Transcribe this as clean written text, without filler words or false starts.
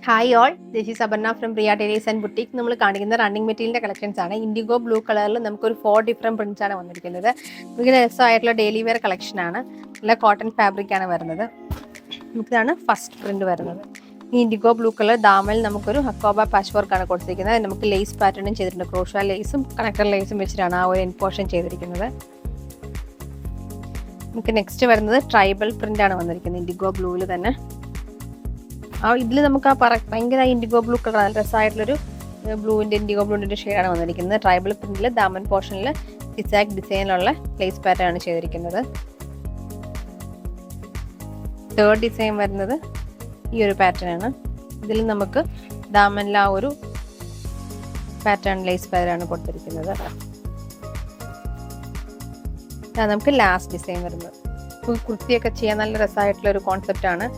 Hi all, this is Aparna from Priya Taylor's and boutique. നമ്മൾ കാണിക്കുന്ന running മെറ്റീരിയലിൻ്റെ collections ആണ്. ഇൻഡിഗോ ബ്ലൂ കളറിൽ നമുക്കൊരു 4 ഡിഫറെൻറ്റ് പ്രിൻറ്റ്സ് ആണ് വന്നിരിക്കുന്നത്. നമുക്ക് രസമായിട്ടുള്ള ഡെയിലി വെയർ കളക്ഷൻ ആണ്. നല്ല കോട്ടൺ ഫാബ്രിക് ആണ് വരുന്നത്. നമുക്കിതാണ് ഫസ്റ്റ് പ്രിന്റ് വരുന്നത്. ഈ ഇൻഡിഗോ ബ്ലൂ കളർ ദാമൽ നമുക്കൊരു ഹക്കോബ പാച്ച് വർക്കാണ് കൊടുത്തിരിക്കുന്നത്. നമുക്ക് ലേസ് പാറ്റേണും ചെയ്തിട്ടുണ്ട്. ക്രോഷ ലേസും കണക്ടർ ലേസും വെച്ചിട്ടാണ് ആ ഒരു എൻപോർഷൻ ചെയ്തിരിക്കുന്നത്. നമുക്ക് നെക്സ്റ്റ് വരുന്നത് ട്രൈബൽ പ്രിന്റ് ആണ് വന്നിരിക്കുന്നത്. ഇൻഡിഗോ ബ്ലൂവിൽ തന്നെ ഇതിൽ നമുക്ക് ഭയങ്കര ഇൻഡിഗോ ബ്ലൂ കളർ നല്ല രസമായിട്ടുള്ളൊരു ഇൻഡിഗോ ബ്ലൂവിൻ്റെ ഷെയ്ഡാണ് വന്നിരിക്കുന്നത്. ട്രൈബൽ പ്രിന്റിൽ ദാമൻ പോർഷനിൽ സിസാക് ഡിസൈനിലുള്ള ലേസ് പാറ്റേൺ ആണ് ചെയ്തിരിക്കുന്നത്. തേർഡ് ഡിസൈൻ വരുന്നത് ഈ ഒരു പാറ്റേൺ ആണ്. ഇതിൽ നമുക്ക് ദാമനിൽ ആ ഒരു പാറ്റേൺ ലേസ് പാറ്റേൺ ആണ് കൊടുത്തിരിക്കുന്നത്. നമുക്ക് ലാസ്റ്റ് ഡിസൈൻ വരുന്നത് കുർത്തിയൊക്കെ ചെയ്യാൻ നല്ല രസമായിട്ടുള്ള ഒരു കോൺസെപ്റ്റ് ആണ്.